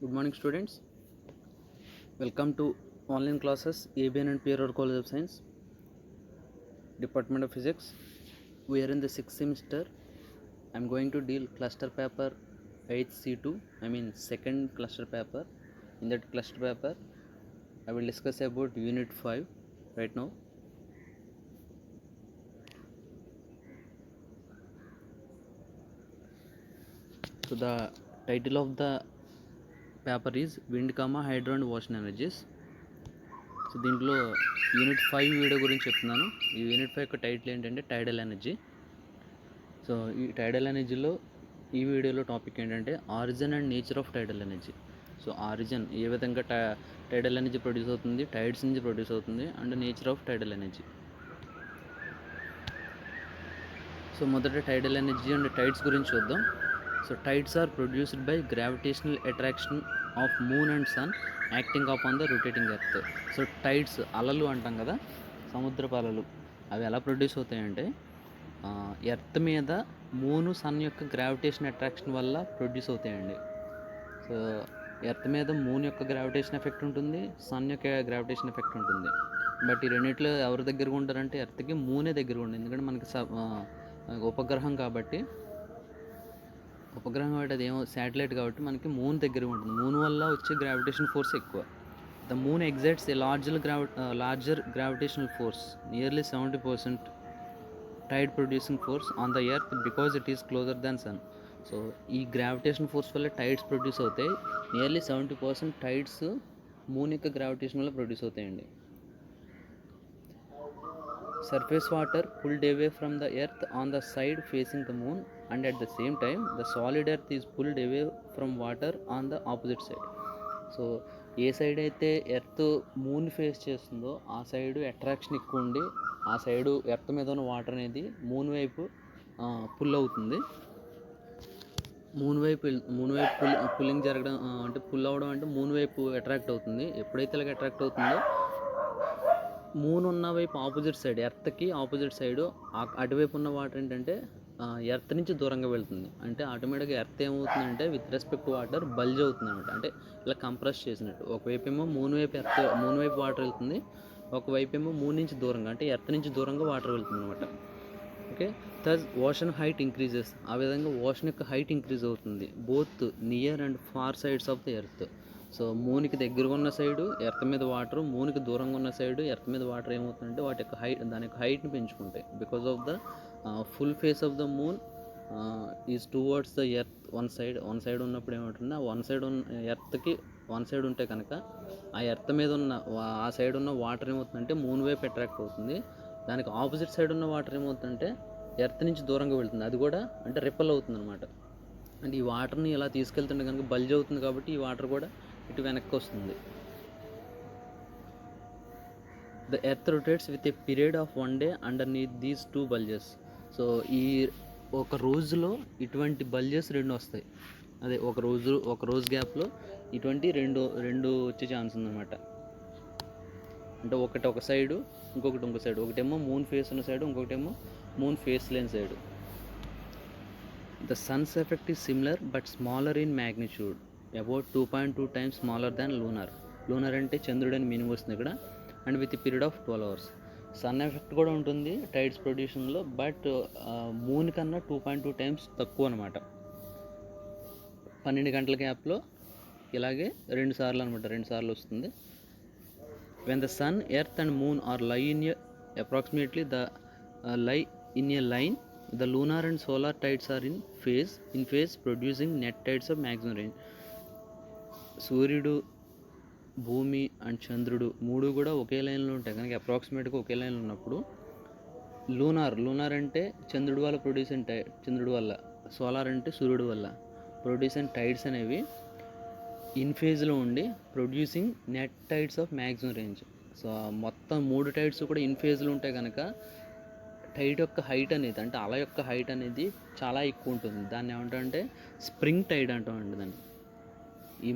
Good morning, students. Welcome to online classes ABN and Pierre College of Science, Department of Physics. We are in the 6th semester. I am going to deal cluster paper HC2, second cluster paper. In that cluster paper, I will discuss about Unit 5 right now. So the title of the paper is Wind, Hydro and Ocean Energies. So దీంట్లో unit 5 video గురించి చెప్తున్నాను. ఈ unit 5 యొక్క title ఏంటంటే టైడల్ energy. So ఈ టైడల్ ఎనర్జీలో ఈ వీడియోలో టాపిక్ ఏంటంటే origin and nature of tidal energy. So origin ఏ విధంగా టైడల్ ఎనర్జీ ప్రొడ్యూస్ అవుతుంది, టైడ్స్ నుంచి ప్రొడ్యూస్ అవుతుంది, and nature of tidal energy. So మొదట టైడల్ ఎనర్జీ అండ్ టైడ్స్ గురించి చూద్దాం. So tides are produced by gravitational attraction of moon and sun acting on the rotating earth. So tides అలలు అంటాం కదా, సముద్రపు అలలు, అవి ఎలా ప్రొడ్యూస్ అవుతాయంటే ఎర్త్ మీద మూను సన్ యొక్క గ్రావిటేషన్ అట్రాక్షన్ వల్ల ప్రొడ్యూస్ అవుతాయండి. సో ఎర్త్ మీద మూన్ యొక్క గ్రావిటేషన్ ఎఫెక్ట్ ఉంటుంది, సన్ యొక్క గ్రావిటేషన్ ఎఫెక్ట్ ఉంటుంది. బట్ ఈ రెండిట్లో ఎవరి దగ్గరగా ఉంటారంటే ఎర్త్కి మూనే దగ్గరగా ఉంటుంది. ఎందుకంటే మనకి ఉపగ్రహం కాబట్టి అది ఏమో శాటిలైట్ కాబట్టి మనకి మూన్ దగ్గర ఉంటుంది. మూన్ వల్ల వచ్చే గ్రావిటేషన్ ఫోర్స్ ఎక్కువ. The moon excites a larger gravitational force, nearly 70% tide producing force on the earth because it is closer than sun. So ఈ గ్రావిటేషన్ ఫోర్స్ వల్ల టైడ్స్ ప్రొడ్యూస్ అవుతాయి. నియర్లీ 70% టైడ్స్ మూన్ యొక్క gravitation వల్ల produce అవుతాయండి. Surface water pulled away from the earth on the side facing the moon, and at the same time the solid earth is pulled away from water on the opposite side. So A side అయితే earth moon face చేస్తుందో ఆ side attraction ఎక్కువ ఉండి ఆ side earth మీద ఉన్న water అనేది moon వైపు పుల్ అవుతుంది. మూన్ వైపు పుల్లింగ్ జరగడం అంటే పుల్ అవ్వడం అంటే మూన్ వైపు అట్రాక్ట్ అవుతుంది. ఎప్పుడైతే ఇలాగ అట్రాక్ట్ అవుతుందో మూన్ ఉన్న వైపు ఆపోజిట్ సైడ్, ఎర్త్కి ఆపోజిట్ సైడు అటువైపు ఉన్న వాటర్ ఏంటంటే ఎర్త్ నుంచి దూరంగా వెళ్తుంది. అంటే ఆటోమేటిక్గా ఎర్త్ ఏమవుతుందంటే విత్ రెస్పెక్ట్ వాటర్ బల్జ్ అవుతుంది అనమాట. అంటే ఇలా కంప్రెస్ చేసినట్టు. ఒకవైపు ఏమో మూన్ వైపు వాటర్ వెళ్తుంది, ఒకవైపు ఏమో మూన్ నుంచి దూరంగా అంటే ఎర్త్ నుంచి దూరంగా వాటర్ వెళ్తుంది అనమాట. Okay, thus ocean height increases. ఆ విధంగా ఓషన్ యొక్క హైట్ ఇంక్రీజ్ అవుతుంది both near and far sides of the earth. So మూన్కి దగ్గరగా ఉన్న సైడు ఎర్త్ మీద వాటర్, మూన్కి దూరంగా ఉన్న సైడు ఎర్త్ మీద వాటర్ ఏమవుతుందంటే వాటి యొక్క దాని యొక్క హైట్ని పెంచుకుంటాయి. Because of the full phase of the moon is towards the earth. One side ఉన్నప్పుడు ఏమవుతుంది, ఎర్త్కి వన్ సైడ్ ఉంటే కనుక ఆ ఎర్త్ మీద ఉన్న ఆ సైడ్ ఉన్న వాటర్ ఏమవుతుందంటే మూన్ వైపు అట్రాక్ట్ అవుతుంది. దానికి ఆపోజిట్ సైడ్ ఉన్న వాటర్ ఏమవుతుందంటే ఎర్త్ నుంచి దూరంగా వెళ్తుంది. అది కూడా అంటే రిపెల్ అవుతుంది అనమాట. అంటే ఈ వాటర్ని ఇలా తీసుకెళ్తుంటే కనుక బల్జ్ అవుతుంది కాబట్టి ఈ వాటర్ కూడా ఇటు వెనక్కి వస్తుంది. The earth rotates with a period of 1 day underneath these 2 bulges. So ఈ ఒక రోజులో ఇటువంటి బల్జెస్ 2 వస్తాయి. అదే ఒక రోజు గ్యాప్లో ఇటువంటి రెండు వచ్చే ఛాన్స్ ఉందన్నమాట. అంటే ఒక సైడు, ఇంకొక సైడు. ఒకటేమో మూన్ ఫేస్ ఉన్న సైడు, ఇంకొకటేమో మూన్ ఫేస్ లేని side. The sun's effect is similar but smaller in magnitude, about 2.2 times smaller than lunar అంటే చంద్రుడు అని మీనింగ్ వస్తుంది ఇక్కడ. And with period of 12 hours. Sun effect కూడా ఉంటుంది టైడ్స్ ప్రొడ్యూషన్లో, బట్ మూన్ కన్నా 2.2 times తక్కువ అనమాట. 12 గంటల గ్యాప్లో ఇలాగే 2 సార్లు వస్తుంది. When the sun, earth and moon are lie in approximately lie in a line, the lunar and solar tides are in phase producing net tides of maximum range. సూర్యుడు, భూమి అండ్ చంద్రుడు మూడు కూడా ఒకే లైన్లో ఉంటాయి కనుక అప్రాక్సిమేట్గా ఒకే లైన్లో ఉన్నప్పుడు లూనార్ అంటే చంద్రుడి వల్ల, సోలార్ అంటే సూర్యుడు వల్ల ప్రొడ్యూస్ అండ్ టైడ్స్ అనేవి ఇన్ ఫేజ్లో ఉండి producing net tides of maximum range. So మొత్తం 3 టైడ్స్ కూడా ఇన్ ఫేజ్లో ఉంటాయి కనుక టైడ్ యొక్క హైట్ అనేది, అంటే అల యొక్క హైట్ అనేది చాలా ఎక్కువ ఉంటుంది. దాన్ని ఏమంటారంటే స్ప్రింగ్ టైడ్ అంటామండి దాన్ని. ఈ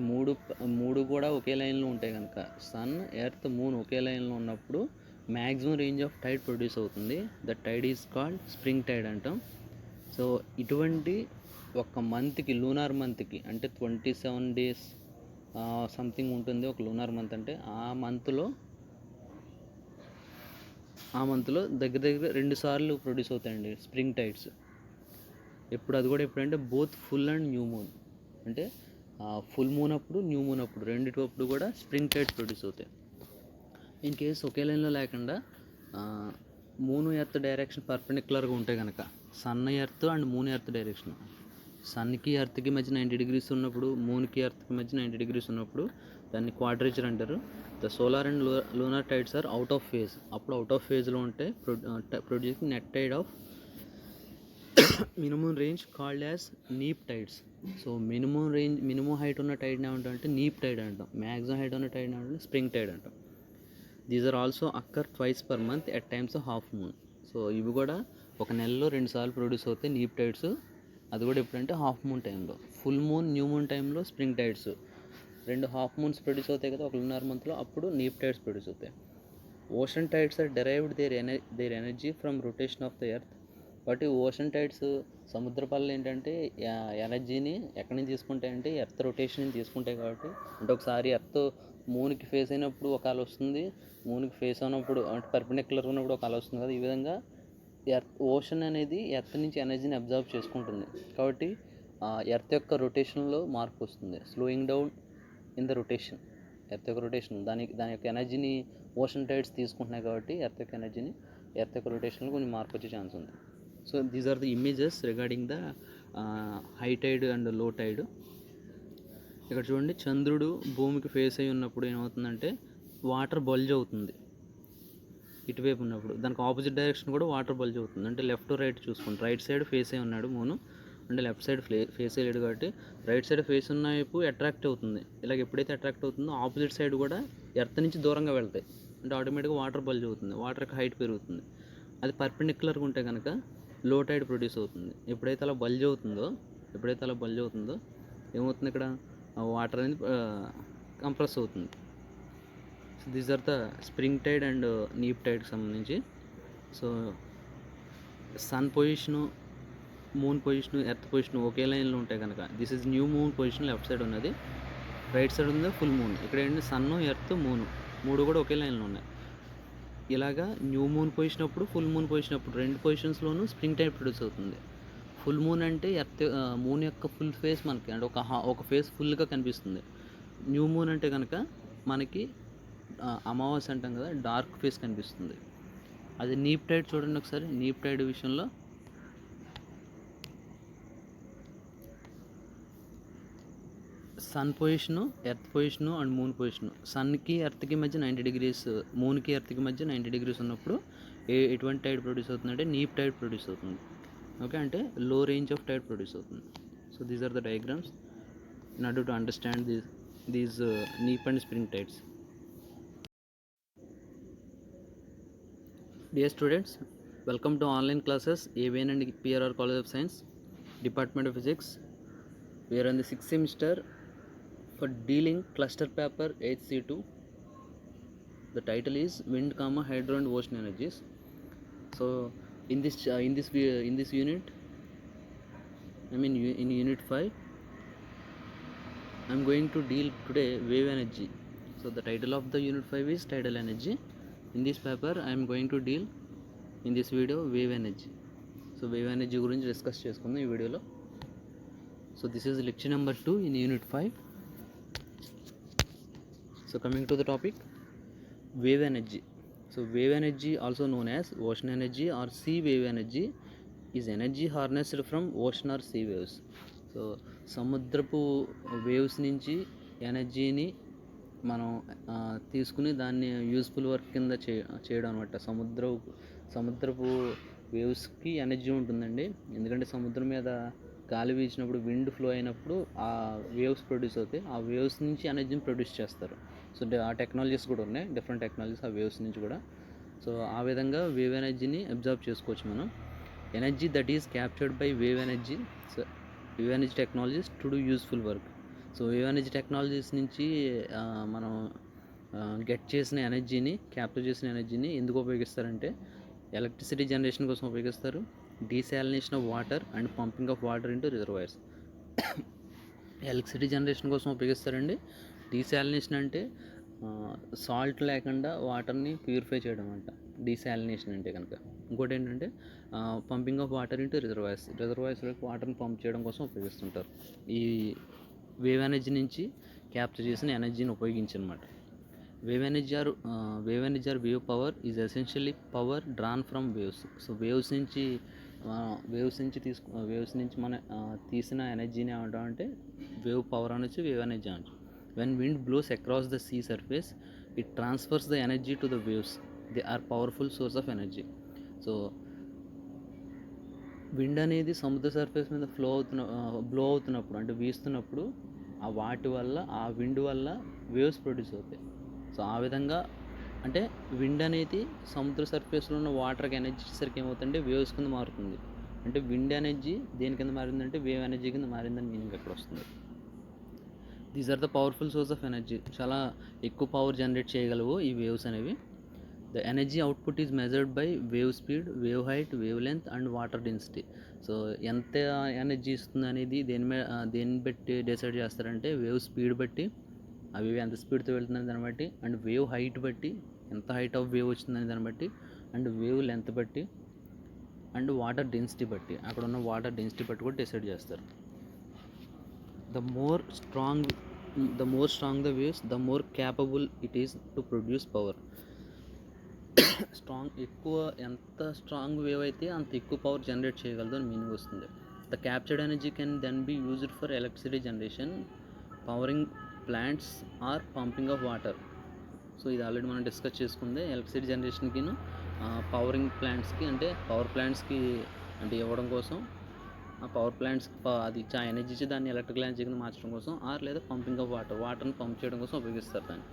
మూడు కూడా ఒకే లైన్లో ఉంటాయి కనుక సన్, ఎర్త్, మూన్ ఒకే లైన్లో ఉన్నప్పుడు maximum range of tide produce అవుతుంది. The tide is called spring tide అంటాం. సో ఇటువంటి ఒక మంత్కి, లూనార్ మంత్కి అంటే 27 days సంథింగ్ ఉంటుంది ఒక లూనార్ మంత్ అంటే. ఆ మంత్లో దగ్గర దగ్గర 2 సార్లు ప్రొడ్యూస్ అవుతాయండి స్ప్రింగ్ టైడ్స్. అది కూడా ఎప్పుడంటే both full and new moon. అంటే ఫుల్ మూన్ అప్పుడు, న్యూ మూన్ అప్పుడు, రెండిటప్పుడు కూడా స్ప్రింగ్ టైడ్స్ ప్రొడ్యూస్ అవుతాయి. ఇన్ కేస్ ఒకే లైన్లో లేకుండా మూన్ ఎర్త్ డైరెక్షన్ పర్పెండిక్యులర్గా ఉంటే కనుక, sun earth and moon earth direction, సన్కి ఎర్త్కి మధ్య 90 degrees ఉన్నప్పుడు, మూన్కి ఎర్త్కి మధ్య 90 degrees ఉన్నప్పుడు దాన్ని క్వాడ్రేచర్ అంటారు. The solar and lunar tides are out of phase. అప్పుడు అవుట్ ఆఫ్ ఫేజ్లో ఉంటే producing net tide of minimum range called as neap tides. So minimum height ఉన్న టైడ్ని ఏమంటాం అంటే నీప్ టైడ్ అంటాం. మ్యాక్సిమం హైట్ ఉన్న టైడ్ని ఏమంటే స్ప్రింగ్ టైడ్ అంటాం. These are also occur twice per month at times of half moon. So ఇవి కూడా ఒక నెలలో 2 సార్లు ప్రొడ్యూస్ అవుతాయి నీప్ టైడ్స్. అది కూడా ఎప్పుడంటే హాఫ్ మూన్ టైంలో. ఫుల్ మూన్, న్యూ మూన్ టైంలో spring tides. 2 half moons produce అవుతాయి కదా ఒక లూనార్ మంత్లో, అప్పుడు నీప్ టైడ్స్ ప్రొడ్యూస్ అవుతాయి. Ocean tides are derived their energy from rotation of the earth. But ocean tides, సముద్ర పల్లు ఏంటంటే ఎనర్జీని ఎక్కడి నుంచి తీసుకుంటాయంటే ఎర్త్ రొటేషన్ నుంచి తీసుకుంటాయి. కాబట్టి అంటే ఒకసారి ఎర్త్ మూన్కి ఫేస్ అయినప్పుడు ఒక అల వస్తుంది, మూన్కి ఫేస్ అయినప్పుడు అంటే పర్పెండిక్యులర్ ఉన్నప్పుడు ఒక అల వస్తుంది కదా. ఈ విధంగా ఓషన్ అనేది ఎర్త్ నుంచి ఎనర్జీని అబ్జర్వ్ చేసుకుంటుంది. కాబట్టి ఎర్త్ యొక్క రొటేషన్లో మార్పు వస్తుంది. Slowing down in the rotation, earth యొక్క రొటేషన్ దాని యొక్క ఎనర్జీని ఓషన్ టైడ్స్ తీసుకుంటున్నాయి. కాబట్టి ఎర్త్ యొక్క రొటేషన్లో కొంచెం మార్పు వచ్చే ఛాన్స్ ఉంది. So these are the images regarding the high tide and low tide. ఇక్కడ చూడండి, చంద్రుడు భూమికి ఫేస్ అయి ఉన్నప్పుడు ఏమవుతుందంటే వాటర్ బల్జ్ అవుతుంది. ఇటువైపు ఉన్నప్పుడు దానికి ఆపోజిట్ డైరెక్షన్ కూడా వాటర్ బల్జ్ అవుతుంది. అంటే లెఫ్ట్ రైట్ చూసుకోండి, రైట్ సైడ్ ఫేస్ అయి ఉన్నాడు మూను, అంటే లెఫ్ట్ సైడ్ ఫేస్ అయ్యాడు కాబట్టి రైట్ సైడ్ ఫేస్ ఉన్న వైపు అట్రాక్ట్ అవుతుంది. ఇలాగ ఎప్పుడైతే అట్రాక్ట్ అవుతుందో ఆపోజిట్ సైడ్ కూడా ఎర్త్ నుంచి దూరంగా వెళ్తాయి. అంటే ఆటోమేటిక్గా వాటర్ బల్జ్ అవుతుంది, వాటర్ యొక్క హైట్ పెరుగుతుంది. అది పర్పెండిక్యులర్గా ఉంటే కనుక లో టైడ్ ప్రొడ్యూస్ అవుతుంది. ఎప్పుడైతే అలా బల్జ్ అవుతుందో ఏమవుతుంది, ఇక్కడ వాటర్ అనేది కంప్రెస్ అవుతుంది. So these are the spring tide and neap టైడ్కి సంబంధించి. So sun position, moon position, earth position ఒకే లైన్లో ఉంటాయి కనుక, this is new moon position left side ఉన్నది, రైట్ సైడ్ ఉంది ఫుల్ మూన్. ఇక్కడ ఏంటి, సన్ను, ఎర్త్, మూను మూడు కూడా ఒకే లైన్లో ఉన్నాయి. ఇలాగా న్యూ మూన్ పొజిషన్ అప్పుడు, ఫుల్ మూన్ పొజిషన్ అప్పుడు 2 పొజిషన్స్లోనూ స్ప్రింగ్ టైడ్ ప్రొడ్యూస్ అవుతుంది. ఫుల్ మూన్ అంటే మూన్ యొక్క ఫుల్ ఫేస్ మనకి అంటే ఒక ఫేస్ ఫుల్గా కనిపిస్తుంది. న్యూ మూన్ అంటే కనుక మనకి అమావాస్య అంటాం కదా, డార్క్ ఫేస్ కనిపిస్తుంది. అది నీప్ టైడ్ చూడండి ఒకసారి. నీప్ టైడ్ విషయంలో sun position, earth position and moon position, సన్కి ఎర్త్కి మధ్య 90 degrees, మూన్కి ఎర్త్కి మధ్య 90 degrees ఉన్నప్పుడు ఎటువంటి టైడ్ ప్రొడ్యూస్ అవుతుందంటే నీప్ టైడ్ ప్రొడ్యూస్ అవుతుంది. ఓకే, అంటే low range of tide produce అవుతుంది. So these are the diagrams in order to understand these neap and spring tides. Dear students, welcome to online classes AVN and PRR College of Science, Department of Physics. We are in the 6th semester for dealing cluster paper HC2. The title is Wind, Hydro and Ocean Energies. So in this unit, in unit 5, I am going to deal today wave energy. So the title of the unit 5 is tidal energy. In this paper I am going to deal in this video wave energy. So wave energy గురించి discuss చేసుకుందాం ఈ వీడియోలో. So this is lecture number 2 in unit 5. So coming to the topic, wave energy. So wave energy, also known as ocean energy or sea wave energy, is energy harnessed from ocean or sea waves. So సముద్రపు waves నుంచి ఎనర్జీని మనం తీసుకుని దాన్ని useful work కింద చేయడం అనమాట. సముద్రపు వేవ్స్కి ఎనర్జీ ఉంటుందండి. ఎందుకంటే సముద్రం మీద గాలి వీచినప్పుడు, విండ్ ఫ్లో అయినప్పుడు ఆ వేవ్స్ ప్రొడ్యూస్ అవుతాయి. ఆ వేవ్స్ నుంచి ఎనర్జీని ప్రొడ్యూస్ చేస్తారు. సో ఆ టెక్నాలజీస్ కూడా ఉన్నాయి, డిఫరెంట్ టెక్నాలజీస్ ఆ వేవ్స్ నుంచి కూడా. సో ఆ విధంగా వేవ్ ఎనర్జీని అబ్జర్వ్ చేసుకోవచ్చు మనం. Energy that is captured by wave energy. So wave energy technologies to do useful work. So wave energy technologies నుంచి మనం క్యాప్చర్ చేసిన ఎనర్జీని ఎందుకు ఉపయోగిస్తారంటే ఎలక్ట్రిసిటీ జనరేషన్ కోసం ఉపయోగిస్తారు, desalination of water and pumping of water into reservoirs. Electricity generation కోసం ఉపయోగిస్తారండి. Desalination అంటే salt లేకుండా వాటర్ని ప్యూరిఫై చేయడం అంట డీశాలినేషన్ అంటే కనుక. ఇంకోటి ఏంటంటే పంపింగ్ ఆఫ్ వాటర్ ఇంటూ రిజర్వాయర్స్లోకి వాటర్ని పంప్ చేయడం కోసం ఉపయోగిస్తుంటారు. ఈ వేవ్ ఎనర్జీ నుంచి క్యాప్చర్ చేసిన ఎనర్జీని ఉపయోగించి అనమాట. Wave energy or wave power is essentially power drawn from waves. So waves నుంచి మన తీసిన ఎనర్జీని ఏమంటాం అంటే వేవ్ పవర్ అనొచ్చు, వేవ్ ఎనర్జీ అనొచ్చు. When wind blows across the sea surface it transfers the energy to the waves. They are powerful source of energy. So wind అనేది సముద్ర సర్ఫేస్ మీద బ్లో అవుతున్నప్పుడు అంటే వీస్తున్నప్పుడు ఆ విండ్ వల్ల వేవ్స్ ప్రొడ్యూస్ అవుతాయి. సో ఆ విధంగా అంటే విండ్ అనేది సముద్ర సర్ఫేస్లో ఉన్న వాటర్కి ఎనర్జీ ఇచ్చేసరికి ఏమవుతుందంటే వేవ్స్ కింద మారుతుంది. అంటే విండ్ ఎనర్జీ దేని కింద మారిందంటే వేవ్ ఎనర్జీ కింద మారిందని మీనింగ్ ఎక్కడ వస్తుంది. These are the powerful source of energy. చాలా ఎక్కువ పవర్ జనరేట్ చేయగలవు ఈ వేవ్స్ అనేవి. The energy output is measured by wave speed, wave height, wave length and water density. So ఎంత ఎనర్జీ ఇస్తుంది అనేది దేన్ని బట్టి డిసైడ్ చేస్తారంటే వేవ్ స్పీడ్ బట్టి, అవి ఎంత స్పీడ్తో వెళ్తుందని దాన్ని బట్టి, అండ్ వేవ్ హైట్ బట్టి ఎంత హైట్ ఆఫ్ వేవ్ వచ్చిందని దాన్ని బట్టి, అండ్ వేవ్ లెంత్ బట్టి, అండ్ వాటర్ డెన్సిటీ బట్టి, అక్కడ ఉన్న వాటర్ డెన్సిటీ బట్టి కూడా డిసైడ్ చేస్తారు. The more strong the waves the more capable it is to produce power. ఎంత స్ట్రాంగ్ వేవ్ అయితే అంత ఎక్కువ పవర్ జనరేట్ చేయగలదు అని మీనింగ్ వస్తుంది. The captured energy can then be used for electricity generation, powering plants or pumping of water. So ఇది already మనం discuss చేసుకుందే. ఎలక్ట్రిసిటీ జనరేషన్కి పవరింగ్ ప్లాంట్స్కి అంటే పవర్ ప్లాంట్స్కి అంటే ఇవ్వడం కోసం, ఆ పవర్ ప్లాంట్స్కి అది ఎనర్జీ ఇచ్చి దాన్ని ఎలక్ట్రికల్ ఎనర్జీ కింద మార్చడం కోసం, ఆర్ లేదా పంపింగ్ ఆఫ్ వాటర్ని పంప్ చేయడం కోసం ఉపయోగిస్తారు దాన్ని.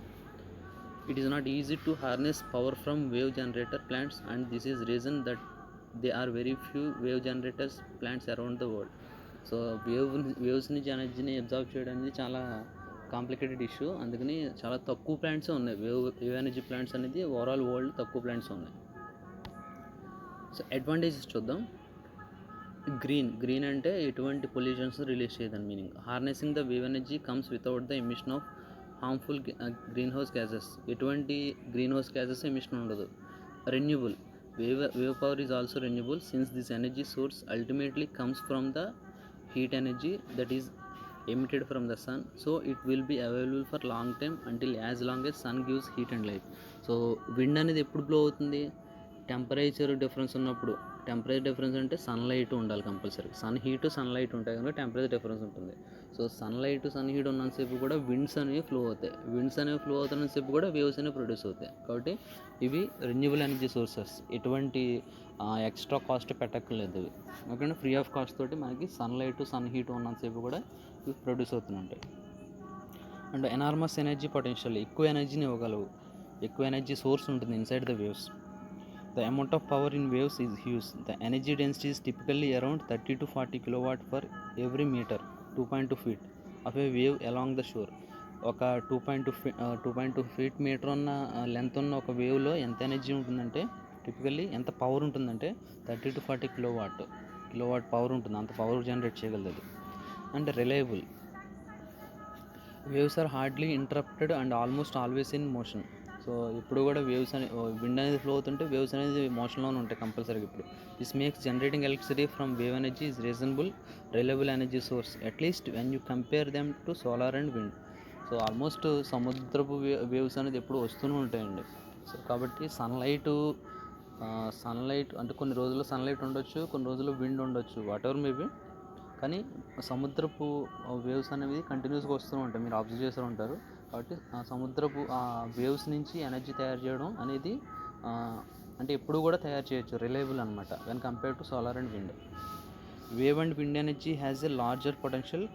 It is not easy to harness power from wave generator plants, and this is reason that there are very few wave generators plants around the world. So waves నుంచి ఎనర్జీని observe చేయడం అనేది చాలా కాంప్లికేటెడ్ ఇష్యూ. అందుకని చాలా తక్కువ plants ఉన్నాయి. Wave energy plants అనేది ఓవరాల్ వరల్డ్ తక్కువ ప్లాంట్స్ ఉన్నాయి. సో అడ్వాంటేజెస్ చూద్దాం. గ్రీన్ అంటే ఎటువంటి పొల్యూషన్స్ రిలీజ్ చేయదని meaning. Harnessing the wave energy comes without the emission of harmful green house gases. ఎటువంటి గ్రీన్ హౌస్ గ్యాసెస్ ఎమిషన్ ఉండదు. Renewable wave power is also renewable since this energy source ultimately comes from the heat energy that is emitted from the sun, so it will be available for long time until as long as sun gives heat and light. So wind అనేది ఎప్పుడు blow అవుతుంది? Temperature difference ఉన్నప్పుడు. Temperature difference అంటే sunlight ఉండాలి compulsory. Sun light ఉంటాయి కనుక temperature difference ఉంటుంది. So sun heat ఉన్నంతసేపు కూడా విండ్స్ అనేవి ఫ్లో అవుతున్నంతసేపు కూడా వేవ్స్ అనేవి ప్రొడ్యూస్ అవుతాయి. కాబట్టి ఇవి రెన్యూబుల్ ఎనర్జీ సోర్సెస్. ఎటువంటి ఎక్స్ట్రా కాస్ట్ పెట్టక్కర్లేదు. ఇవి ఓకేనా, ఫ్రీ ఆఫ్ కాస్ట్ తోటి మనకి సన్ హీట్ ఉన్నంతసేపు కూడా ఇవి ప్రొడ్యూస్ అవుతుంటాయి. అండ్ ఎనార్మస్ ఎనర్జీ పొటెన్షియల్, ఎక్కువ ఎనర్జీని ఇవ్వగలవు. ఎక్కువ ఎనర్జీ సోర్స్ ఉంటుంది inside the waves. The amount of power in waves is huge. The energy density is typically around 30 to 40 kilowatt per every meter, 2.2 feet of a wave along the shore. ఒక 2.2 feet metre ఉన్న length ఉన్న ఒక వేవ్లో ఎంత energy ఉంటుందంటే, typically ఎంత power ఉంటుందంటే 30 to 40 kilowatt power ఉంటుంది. అంత పవర్ జనరేట్ చేయగలదు అది. And reliable, waves are hardly interrupted and almost always in motion. So ఇప్పుడు కూడా విండ్ అనేది ఫ్లో అవుతుంటే వేవ్స్ అనేది మోషన్లోనే ఉంటాయి కంపల్సరీగా. ఇప్పుడు this makes generating electricity from wave energy is reliable energy source at least when you compare them to solar and wind. So almost సముద్రపు waves అనేది ఎప్పుడు వస్తూనే ఉంటాయండి. సో కాబట్టి సన్లైట్ అంటే కొన్ని రోజుల్లో సన్లైట్ ఉండొచ్చు, కొన్ని రోజుల్లో విండ్ ఉండొచ్చు, వాట్ ఎవర్ మేబీ. కానీ సముద్రపు వేవ్స్ అనేవి కంటిన్యూస్గా వస్తూ ఉంటాయి, మీరు అబ్జర్వ్ చేస్తూ ఉంటారు. కాబట్టి సముద్రపు వేవ్స్ నుంచి ఎనర్జీ తయారు చేయడం అనేది అంటే ఎప్పుడు కూడా తయారు చేయొచ్చు, రిలయబుల్ అనమాట when compare to solar and wind. Wave and wind energy has a larger potential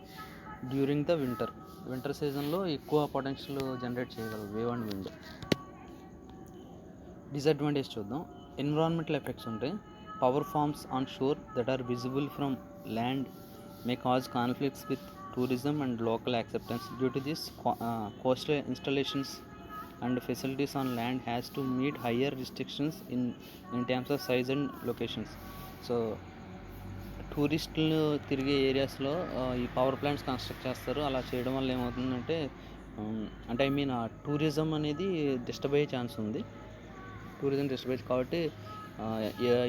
during the winter సీజన్లో ఎక్కువ పొటెన్షియల్ జనరేట్ చేయగలరు వేవ్ అండ్ విండ్. డిసడ్వాంటేజ్ చూద్దాం. ఎన్విరాన్మెంటల్ ఎఫెక్ట్స్ ఉంటాయి. Power farms on shore that are visible from land may cause conflicts with tourism and local acceptance. Due to this, coastal installations and facilities on land has to meet higher restrictions in terms of size and locations. So టూరిస్టులు తిరిగే ఏరియాస్లో ఈ power plants construct చేస్తారు. అలా చేయడం వల్ల ఏమవుతుందంటే అంటే ఐ మీన్ ఆ టూరిజం అనేది డిస్టర్బ్ అయ్యే ఛాన్స్ ఉంది. టూరిజం డిస్టర్బ్ కాబట్టి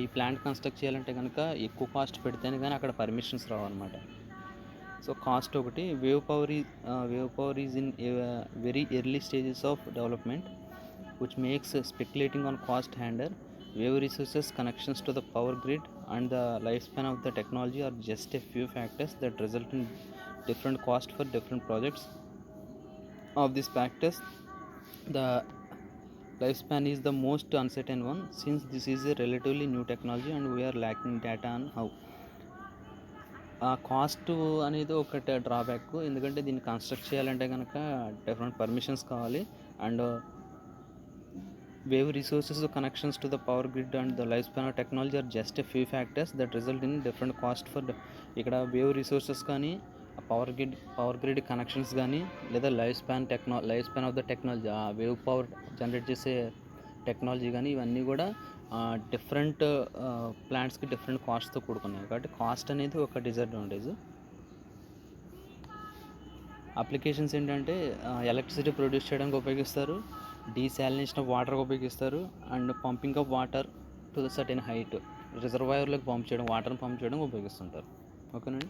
ఈ ప్లాంట్ కన్స్ట్రక్ట్ చేయాలంటే కనుక ఎక్కువ కాస్ట్ పెడితేనే కానీ అక్కడ పర్మిషన్స్ రావన్నమాట. సో కాస్ట్ ఒకటి. Wave power is in very early stages of development which makes speculating on cost hinder. Wave resources, connections to the power grid, and the lifespan of the technology are just a few factors that result in different cost for different projects. Of these factors, the lifespan is the most uncertain one, since this is a relatively new technology and we are lacking data on how. Cost అనేది ఒకటి drawback. ఎందుకంటే దీన్ని construct చేయాలంటే కనుక different permissions కావాలి. And wave resources, connections to the power grid, and the lifespan of technology are just a few factors that result in different cost for ఇక్కడ wave resources కానీ power grid connections కానీ లేదా life span of the technology, ఆ wave power generate చేసే technology కానీ ఇవన్నీ కూడా different ప్లాంట్స్కి different కాస్ట్తో కూడుకున్నాయి. కాబట్టి కాస్ట్ అనేది ఒక డిసడ్వాంటేజ్. అప్లికేషన్స్ ఏంటంటే ఎలక్ట్రిసిటీ ప్రొడ్యూస్ చేయడానికి ఉపయోగిస్తారు, డీసాలినేషన్ ఆఫ్ వాటర్కి ఉపయోగిస్తారు, and pumping of water to the certain height, రిజర్వాయర్లోకి పంప్ చేయడం, వాటర్ని పంప్ చేయడం ఉపయోగిస్తుంటారు. ఓకేనండి.